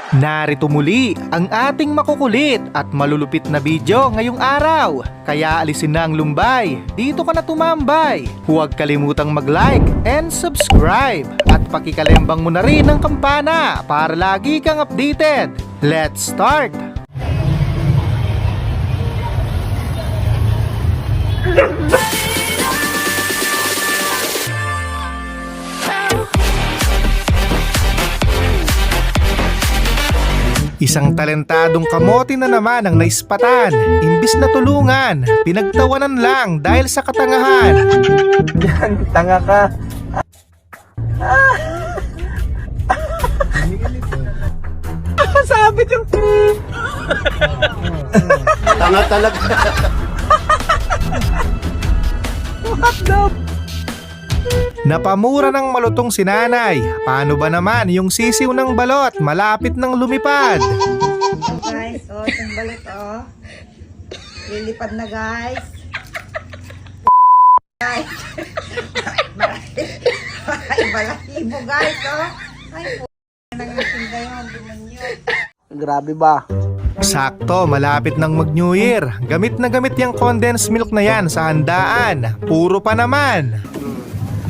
Narito muli ang ating makukulit at malulupit na video ngayong araw. Kaya alisin na ang lumbay, dito ka na tumambay. Huwag kalimutang mag-like and subscribe. At pakikalembang mo na rin ang kampana para lagi kang updated. Let's start! Isang talentadong kamote na naman ang naispatan. Imbis na tulungan, pinagtawanan lang dahil sa katangahan. Yan, tanga ka. Sabit yung... Tanga talaga. What the... Napamura ng malutong si nanay. Paano ba naman yung sisiw ng balot malapit ng lumipad? Guys, oh, itong balot, oh. Lilipad na, guys. Guys. Ay, balahibo, guys, oh. Ay, po. Nangasinda yung demonyo. Grabe ba? Sakto, malapit ng mag-New Year. Gamit na gamit yung condensed milk na yan sa handaan. Puro pa naman.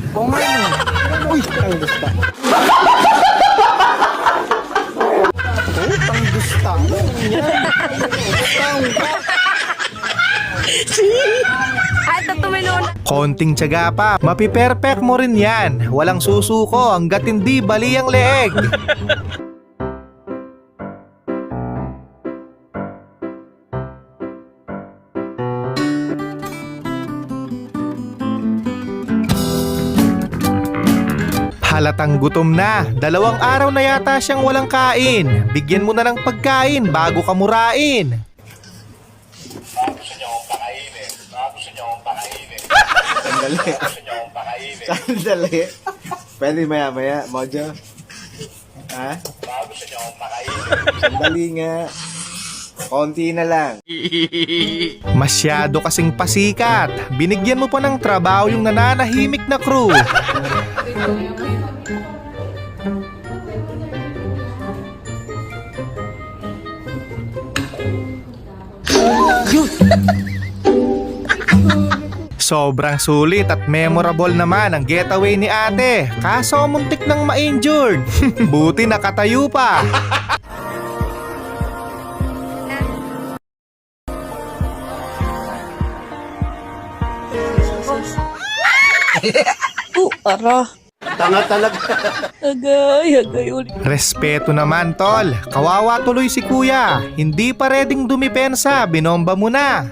Oo nga no. Uy, ang gusta. Ang gusta. Konting tiyaga pa, mapiperfect mo rin yan. Walang susuko hanggat hindi bali ang leeg. Halatang gutom na. 2 araw na yata siyang walang kain. Bigyan mo na ng pagkain bago ka murain. Sandali. Pwede maya-maya, Mojo. Ha? Sandali nga. Konti na lang. Masyado kasing pasikat. Binigyan mo pa ng trabaho yung nananahimik na crew. Sobrang sulit at memorable naman ang getaway ni ate. Kaso muntik nang ma-injured. Buti nakatayo pa. Tanga talaga. Respeto naman tol. Kawawa tuloy si kuya. Hindi pa reding dumipensa. Binomba mo na.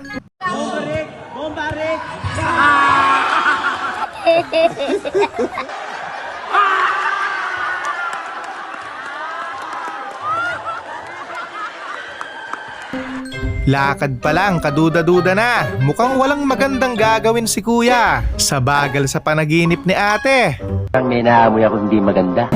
Lakad pa lang, kaduda-duda na. Mukhang walang magandang gagawin si kuya. Sa bagal sa panaginip ni ate. May naamoy ako hindi maganda.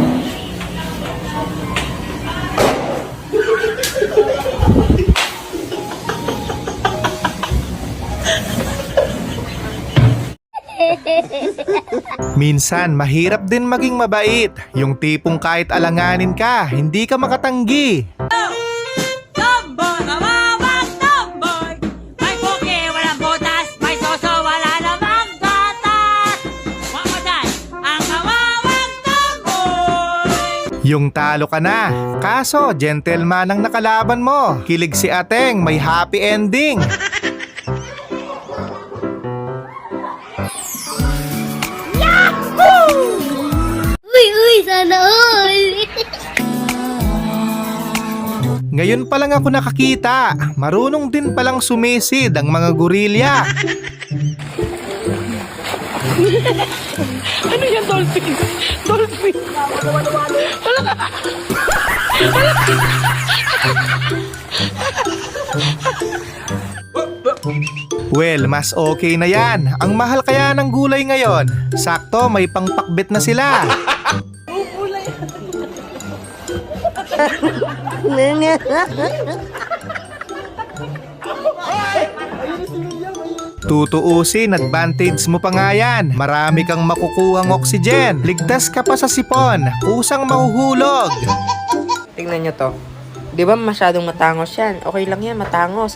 Minsan, mahirap din maging mabait. Yung tipong kahit alanganin ka, hindi ka makatanggi. Yung talo ka na. Kaso, gentleman ang nakalaban mo. Kilig si Ateng, may happy ending. Uy, sana all! Ngayon pa lang ako nakakita. Marunong din palang sumisid ang mga gorilya. Ano yan, dolphin? Dolphin! Well, mas okay na yan. Ang mahal kaya ng gulay ngayon. Sakto, may pangpakbit na sila. Kung tutuusin, advantage mo pa nga yan. Marami kang makukuhang oxygen. Ligtas ka pa sa sipon. Kusang mahuhulog. Tingnan nyo to. Di ba masyadong matangos yan? Okay lang yan, matangos.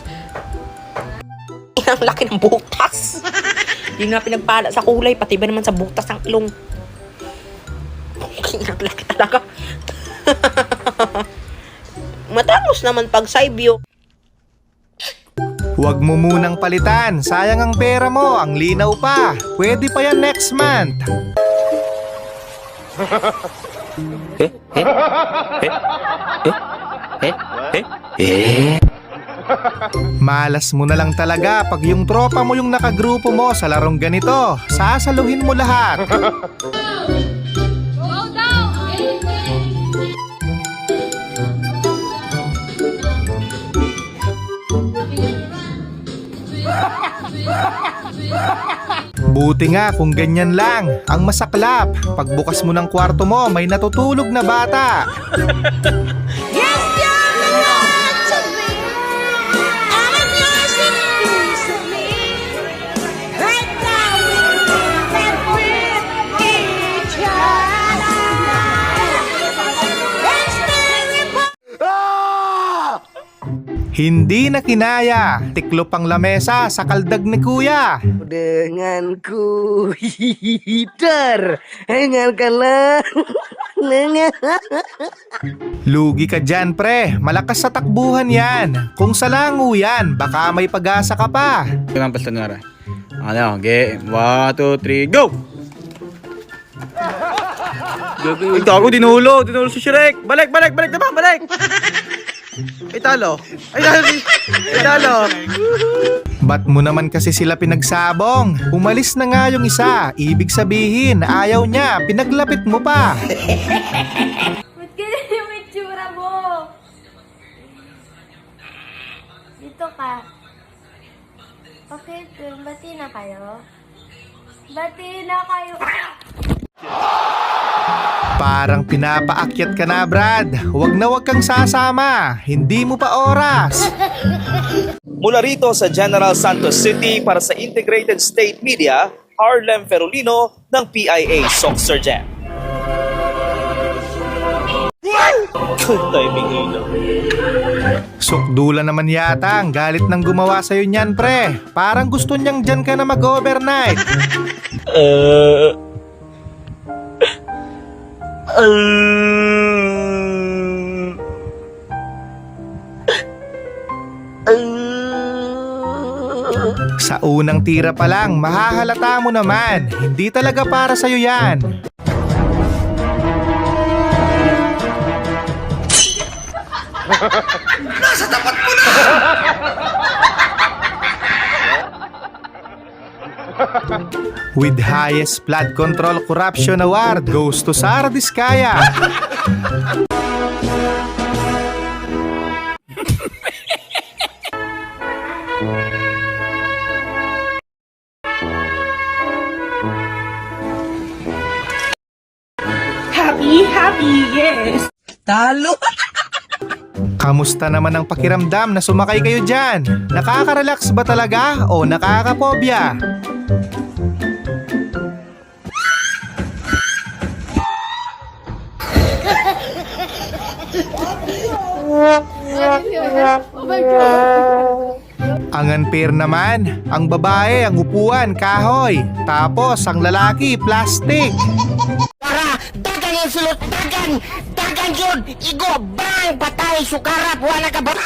Ang laki ng butas. Hindi nga pinagpala sa kulay, pati ba naman sa butas ng ilong. Ang laki talaga. Matangos naman pag saibyo. Huwag mo munang palitan. Sayang ang pera mo. Ang linaw pa. Pwede pa yan next month. Malas mo na lang talaga pag yung tropa mo yung nakagrupo mo sa larong ganito. Sasaluhin mo lahat. Buti nga kung ganyan lang. Ang masaklap, pagbukas mo ng kwarto mo, may natutulog na bata. Hindi na kinaya. Tiklop ang lamesa sa kaldag ni kuya. Dengan ku hider. Hingal ka lang. Lugi ka dyan, pre. Malakas sa takbuhan yan. Kung salango yan, baka may pag-asa ka pa. Ang pastanara. Ano, game. 1, 2, 3, go! Ay, gago, dinulo si Shrek. Balik naman, balik! Ay, talo. Ba't mo naman kasi sila pinagsabong? Umalis na nga yung isa. Ibig sabihin, ayaw niya. Pinaglapit mo pa. Ba't ganyan yung itsura mo? Dito ka. Okay, bati na kayo. Bati na kayo. Parang pinapaakyat ka na, Brad. Huwag kang sasama. Hindi mo pa oras. Mula rito sa General Santos City para sa Integrated State Media, Harlem Ferolino ng PIA Soccer Jam. Sukdula naman yata ang galit ng gumawa sa'yo niyan, pre. Parang gusto niyang dyan ka na mag-overnight. Sa unang tira pa lang, mahahalata mo naman. Hindi talaga para sa'yo yan. With highest flood control corruption award goes to Sara Diskaya. Happy, yes. Talo. Kamusta naman ang pakiramdam na sumakay kayo dyan? Nakaka-relax ba talaga o nakaka-phobia? Ang unfair naman, ang babae ang upuan kahoy, tapos ang lalaki plastic. Dagan yung sulot, dagan yun, igo, bang, patay, sukarap, wala ka ba?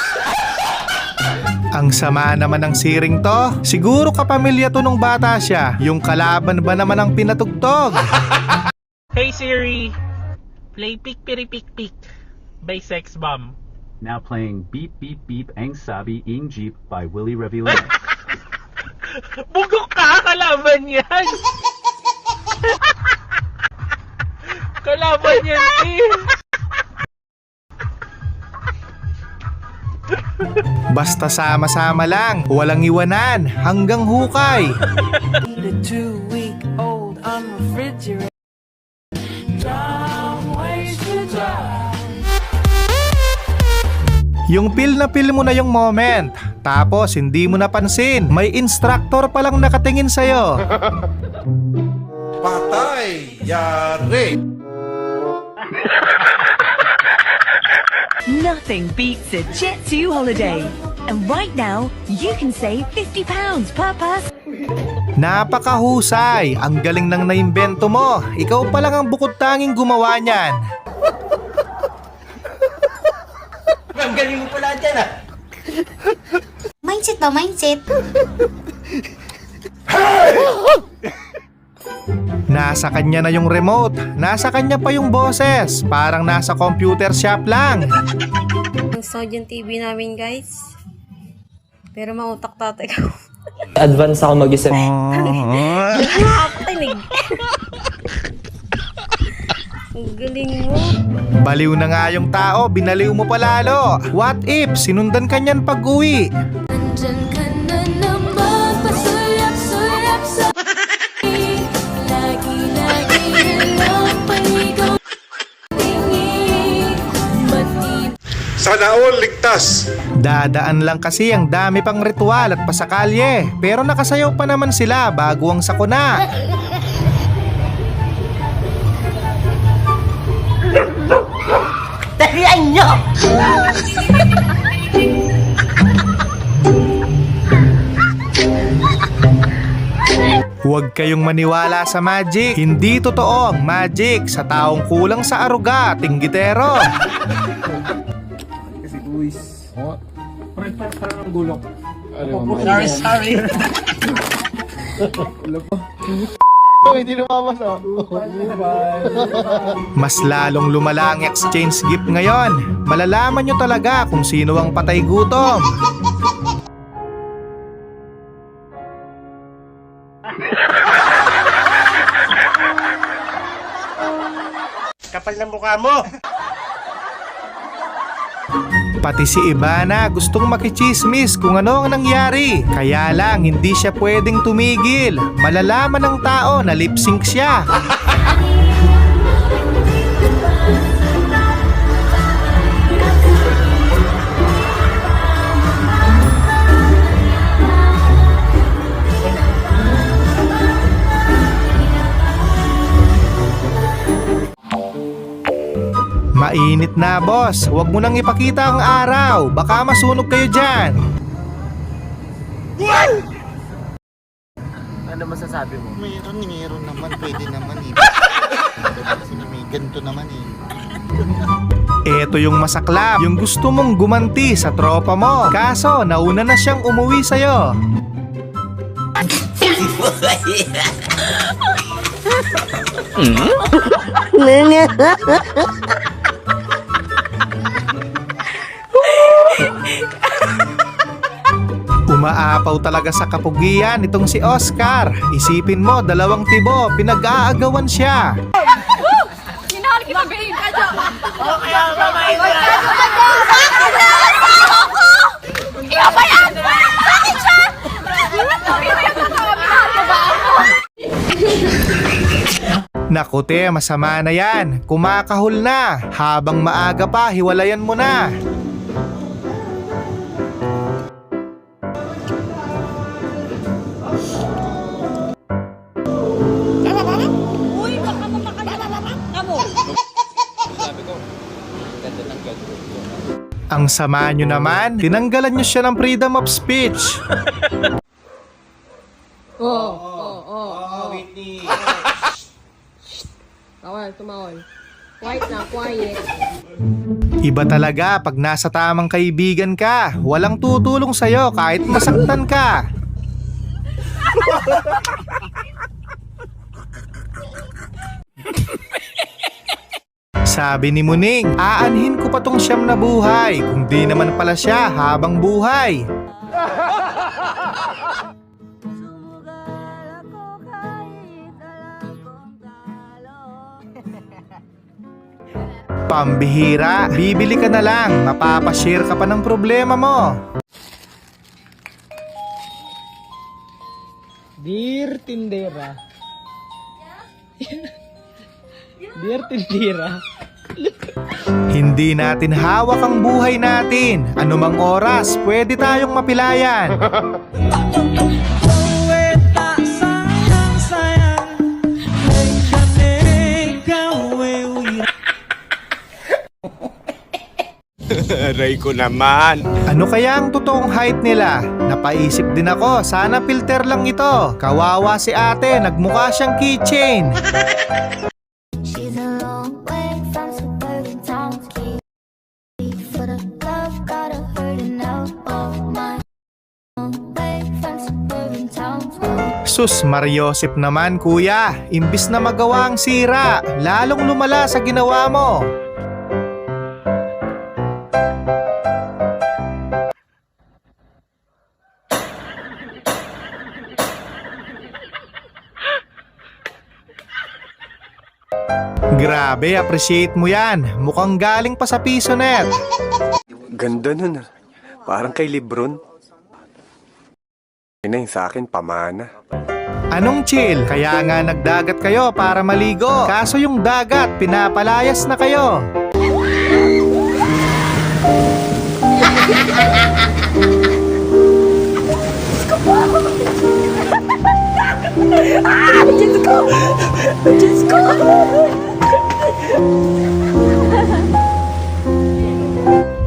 Ang sama naman ng siring to. Siguro kapamilya to nung bata siya. Yung kalaban ba naman ang pinatugtog? Hey Siri, play Pick Piri Pick Pick by Sex Bomb. Now playing Beep Beep Beep Ang Sabi Ing Jeep by Willie Revillon. Bugok ka, kalaban yan! Kalaban yan eh! Basta sama-sama lang, walang iwanan, hanggang hukay. The 2-week-old unrefrigerated Dumb ways to die. Yung feel na feel mo na yung moment. Tapos hindi mo napansin, may instructor palang nakatingin sa'yo. Patay! Yari! Nothing beats a Jet2 holiday. And right now, you can save £50 per person. Napakahusay! Ang galing ng naimbento mo. Ikaw pa lang ang bukod tanging gumawa niyan. Ang galing mo pala dyan ah! Mindset ba? Mindset? Nasa kanya na yung remote. Nasa kanya pa yung boses. Parang nasa computer shop lang. Ang sound yung TV namin, guys. Pero mautak tatay ko. Advance ako mag-isip. Nakakatinig. Ang galing mo. Baliw na nga yung tao, binaliw mo palalo. What if sinundan ka niyan pag-uwi? Nandyan ka na naman, pasulap-sulap sa lagi-lagi lang paligaw tingin. Sana all ligtas! Dadaan lang kasi ang dami pang ritual at pasakalye. Pero nakasayaw pa naman sila bago ang sakuna. Dalian nyo! Huwag kayong maniwala sa magic. Hindi totoo ang magic sa taong kulang sa aruga, tinggitero. Kasi uwis. Oh. Parang ang gulok. Sorry. Hindi lumamas oh. Mas lalong lumala ang exchange gift ngayon. Malalaman nyo talaga kung sino ang patay gutom. Kapal ng mukha mo! Pati si Ivana gustong makichismis kung ano ang nangyari. Kaya lang hindi siya pwedeng tumigil. Malalaman ng tao na lip sync siya. Mainit na, boss. Huwag mo nang ipakita ang araw. Baka masunog kayo dyan. Ano masasabi mo? Meron naman. Pwede naman eh. Kasi may ganito naman eh. Eto yung masaklap. Yung gusto mong gumanti sa tropa mo. Kaso, nauna na siyang umuwi sa'yo. Umaapaw talaga sa kapugian itong si Oscar. Isipin mo, 2 tibo, pinag-aagawan siya. Naku te, masama na yan. Kumakahol na. Habang maaga pa, hiwalayan mo na. Ang sama nyo naman, tinanggalan nyo siya ng freedom of speech. Whitney. Tumawal. Quiet na, quiet. Iba talaga pag nasa tamang kaibigan ka. Walang tutulong sa'yo kahit masaktan ka. Sabi ni Muning, aanhin ko pa tong siyam na buhay. Kung di naman pala siya habang buhay. Pambihira, bibili ka na lang, mapapashare ka pa ng problema mo. Dear Tindera. Dear Tindera. Hindi natin hawak ang buhay natin. Anumang oras, pwede tayong mapilayan. Aray ko naman. Ano kaya ang totoong height nila? Napaisip din ako, sana filter lang ito. Kawawa si ate, nagmukha siyang keychain. She's a long way from suburban towns. For the love, got her hurting now. Oh my, long way from suburban towns. Sus, Mariosep naman kuya. Imbis na magawa ang sira, lalong lumala sa ginawa mo. Grabe, appreciate mo yan. Mukhang galing pa sa PisoNet. Ganda nun ah. Parang kay Lebron. Yun na yung sa akin, pamana. Anong chill? Kaya nga nagdagat kayo para maligo. Kaso yung dagat, pinapalayas na kayo.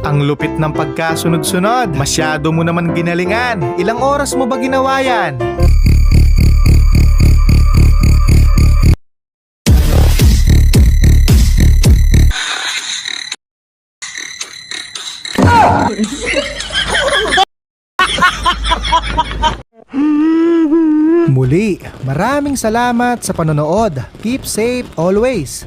Ang lupit ng pagkasunod-sunod. Masyado mo naman ginalingan. Ilang oras mo ba ginawa yan? Muli, maraming salamat sa panonood. Keep safe always.